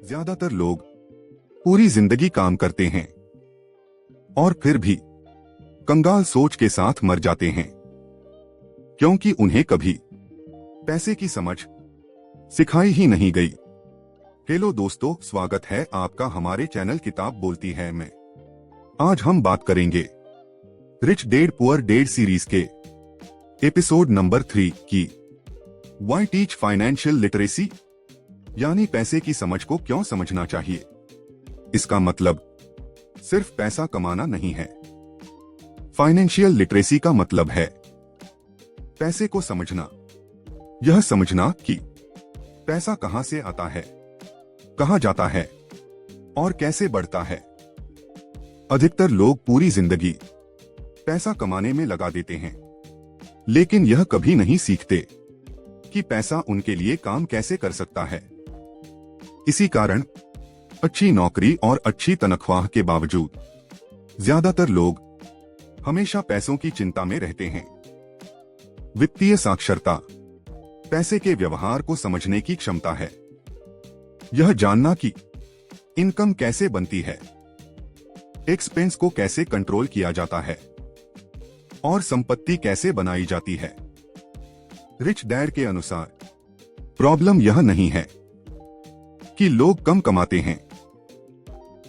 ज्यादातर लोग पूरी जिंदगी काम करते हैं और फिर भी कंगाल सोच के साथ मर जाते हैं, क्योंकि उन्हें कभी पैसे की समझ सिखाई ही नहीं गई। हेलो दोस्तों, स्वागत है आपका हमारे चैनल किताब बोलती है में। आज हम बात करेंगे rich dad poor dad series के एपिसोड नंबर 3 की व्हाई टीच फाइनेंशियल लिटरेसी, यानी पैसे की समझ को क्यों समझना चाहिए। इसका मतलब सिर्फ पैसा कमाना नहीं है। फाइनेंशियल लिटरेसी का मतलब है पैसे को समझना, यह समझना कि पैसा कहां से आता है, कहां जाता है और कैसे बढ़ता है। अधिकतर लोग पूरी जिंदगी पैसा कमाने में लगा देते हैं, लेकिन यह कभी नहीं सीखते कि पैसा उनके लिए काम कैसे कर सकता है। इसी कारण अच्छी नौकरी और अच्छी तनख्वाह के बावजूद ज्यादातर लोग हमेशा पैसों की चिंता में रहते हैं। वित्तीय साक्षरता पैसे के व्यवहार को समझने की क्षमता है। यह जानना कि इनकम कैसे बनती है, एक्सपेंस को कैसे कंट्रोल किया जाता है और संपत्ति कैसे बनाई जाती है। रिच डैड के अनुसार प्रॉब्लम यह नहीं है कि लोग कम कमाते हैं,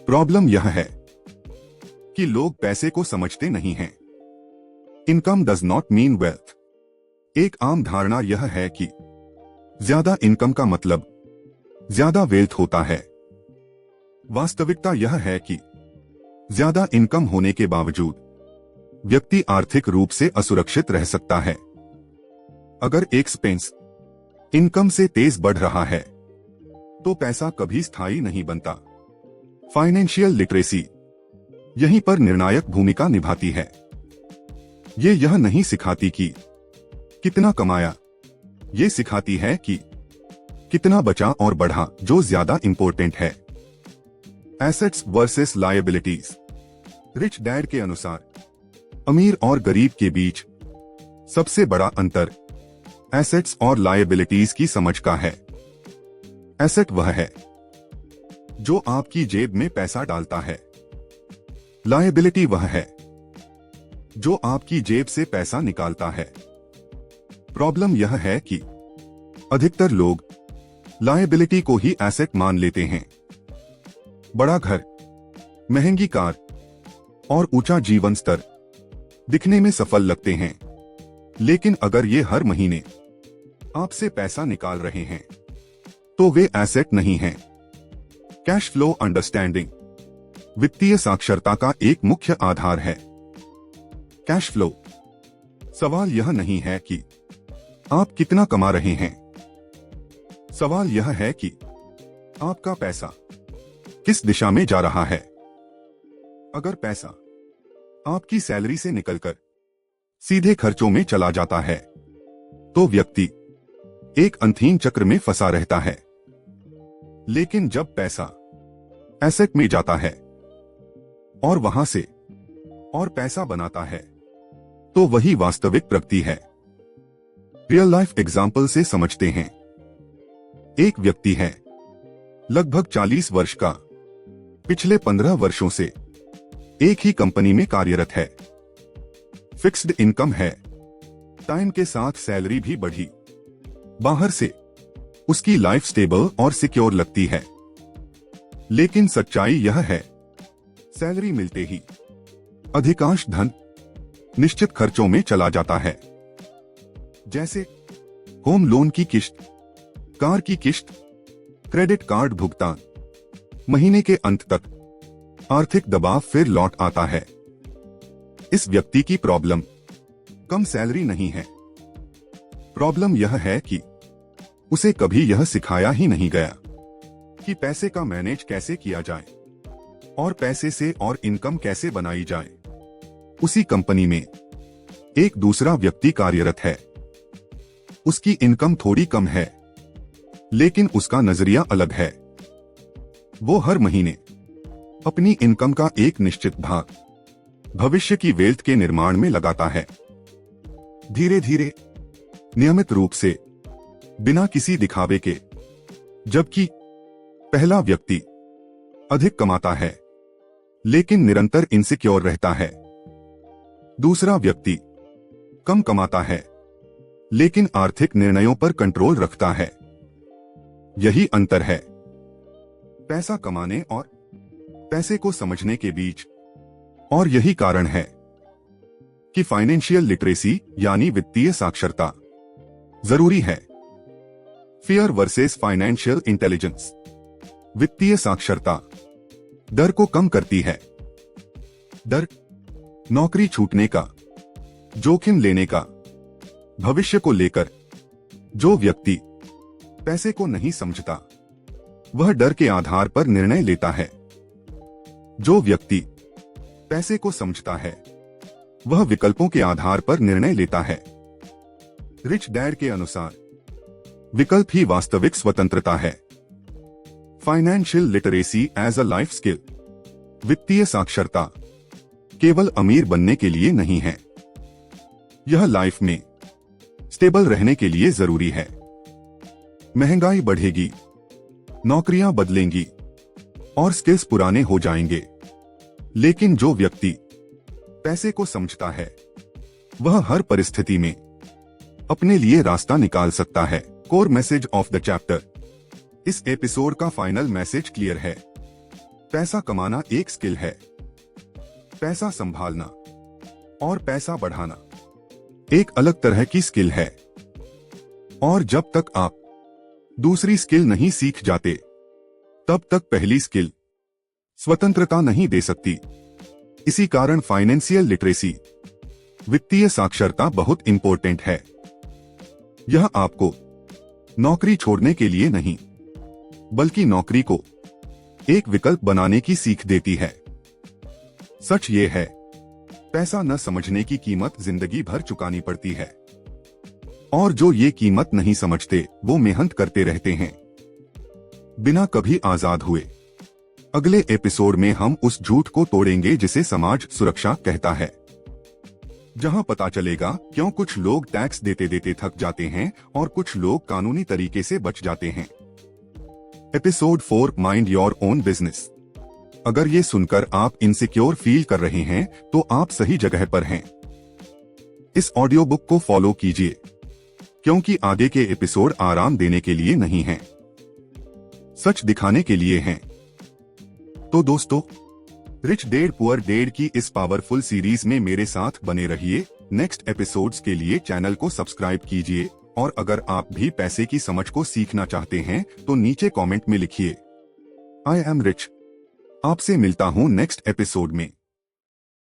प्रॉब्लम यह है कि लोग पैसे को समझते नहीं हैं। Income does not mean wealth. एक आम धारणा यह है कि ज्यादा इनकम का मतलब ज्यादा वेल्थ होता है। वास्तविकता यह है कि ज्यादा इनकम होने के बावजूद व्यक्ति आर्थिक रूप से असुरक्षित रह सकता है। अगर एक्सपेंस इनकम से तेज बढ़ रहा है तो पैसा कभी स्थायी नहीं बनता। फाइनेंशियल लिटरेसी यहीं पर निर्णायक भूमिका निभाती है। यह नहीं सिखाती कि कितना कमाया, ये सिखाती है कि कितना बचा और बढ़ा, जो ज्यादा इंपॉर्टेंट है। Assets versus liabilities. Rich dad के अनुसार अमीर और गरीब के बीच सबसे बड़ा अंतर एसेट्स और लायबिलिटीज की समझ का है। एसेट वह है जो आपकी जेब में पैसा डालता है, लायबिलिटी वह है जो आपकी जेब से पैसा निकालता है। प्रॉब्लम यह है कि अधिकतर लोग लायबिलिटी को ही एसेट मान लेते हैं। बड़ा घर, महंगी कार और ऊंचा जीवन स्तर दिखने में सफल लगते हैं, लेकिन अगर ये हर महीने आपसे पैसा निकाल रहे हैं तो वे एसेट नहीं हैं। कैश फ्लो अंडरस्टैंडिंग वित्तीय साक्षरता का एक मुख्य आधार है। Cash flow. सवाल यह नहीं है कि आप कितना कमा रहे हैं, सवाल यह है कि आपका पैसा किस दिशा में जा रहा है। अगर पैसा आपकी सैलरी से निकलकर सीधे खर्चों में चला जाता है तो व्यक्ति एक अंधहीन चक्र में फंसा रहता है। लेकिन जब पैसा एसेट में जाता है और वहां से और पैसा बनाता है तो वही वास्तविक प्रगति है। रियल लाइफ एग्जाम्पल से समझते हैं। एक व्यक्ति है, लगभग 40 वर्ष का, पिछले 15 वर्षों से एक ही कंपनी में कार्यरत है। फिक्स्ड इनकम है, टाइम के साथ सैलरी भी बढ़ी, बाहर से उसकी लाइफ स्टेबल और सिक्योर लगती है। लेकिन सच्चाई यह है, सैलरी मिलते ही अधिकांश धन निश्चित खर्चों में चला जाता है, जैसे होम लोन की किश्त, कार की किश्त, क्रेडिट कार्ड भुगतान। महीने के अंत तक आर्थिक दबाव फिर लौट आता है। इस व्यक्ति की प्रॉब्लम कम सैलरी नहीं है, प्रॉब्लम यह है कि उसे कभी यह सिखाया ही नहीं गया कि पैसे का मैनेज कैसे किया जाए और पैसे से और इनकम कैसे बनाई जाए। उसी कंपनी में एक दूसरा व्यक्ति कार्यरत है, उसकी इनकम थोड़ी कम है, लेकिन उसका नजरिया अलग है। वो हर महीने अपनी इनकम का एक निश्चित भाग भविष्य की वेल्थ के निर्माण में लगाता है, धीरे धीरे, नियमित रूप से, बिना किसी दिखावे के। जबकि पहला व्यक्ति अधिक कमाता है लेकिन निरंतर इनसिक्योर रहता है। दूसरा व्यक्ति कम कमाता है लेकिन आर्थिक निर्णयों पर कंट्रोल रखता है। यही अंतर है पैसा कमाने और पैसे को समझने के बीच। और यही कारण है कि फाइनेंशियल लिटरेसी यानी वित्तीय साक्षरता जरूरी है। Fear versus financial intelligence. वित्तीय साक्षरता डर को कम करती है। डर नौकरी छूटने का, जोखिम लेने का, भविष्य को लेकर। जो व्यक्ति पैसे को नहीं समझता वह डर के आधार पर निर्णय लेता है। जो व्यक्ति पैसे को समझता है वह विकल्पों के आधार पर निर्णय लेता है। रिच डैड के अनुसार विकल्प ही वास्तविक स्वतंत्रता है। Financial literacy as a life skill. वित्तीय साक्षरता केवल अमीर बनने के लिए नहीं है, यह लाइफ में स्टेबल रहने के लिए जरूरी है। महंगाई बढ़ेगी, नौकरियां बदलेंगी और स्किल्स पुराने हो जाएंगे, लेकिन जो व्यक्ति पैसे को समझता है वह हर परिस्थिति में अपने लिए रास्ता निकाल सकता है। Core message of the chapter. इस एपिसोड का फाइनल मैसेज क्लियर है। पैसा कमाना एक स्किल है, पैसा संभालना और पैसा बढ़ाना एक अलग तरह की स्किल है। और जब तक आप दूसरी स्किल नहीं सीख जाते तब तक पहली स्किल स्वतंत्रता नहीं दे सकती। इसी कारण फाइनेंशियल लिटरेसी, वित्तीय साक्षरता बहुत इंपॉर्टेंट है। यह आपको नौकरी छोड़ने के लिए नहीं बल्कि नौकरी को एक विकल्प बनाने की सीख देती है। सच ये है, पैसा न समझने की कीमत जिंदगी भर चुकानी पड़ती है और जो ये कीमत नहीं समझते वो मेहनत करते रहते हैं बिना कभी आजाद हुए। अगले एपिसोड में हम उस झूठ को तोड़ेंगे जिसे समाज सुरक्षा कहता है, जहां पता चलेगा क्यों कुछ लोग टैक्स देते देते थक जाते हैं और कुछ लोग कानूनी तरीके से बच जाते हैं। Episode 4 mind your own business. अगर ये सुनकर आप इनसिक्योर फील कर रहे हैं तो आप सही जगह पर हैं। इस ऑडियो बुक को फॉलो कीजिए क्योंकि आगे के एपिसोड आराम देने के लिए नहीं हैं, सच दिखाने के लिए हैं। तो दोस्तों, रिच डैड पुअर डैड की इस पावरफुल सीरीज में मेरे साथ बने रहिए। नेक्स्ट एपिसोड्स के लिए चैनल को सब्सक्राइब कीजिए और अगर आप भी पैसे की समझ को सीखना चाहते हैं तो नीचे कमेंट में लिखिए आई एम रिच। आपसे मिलता हूं नेक्स्ट एपिसोड में।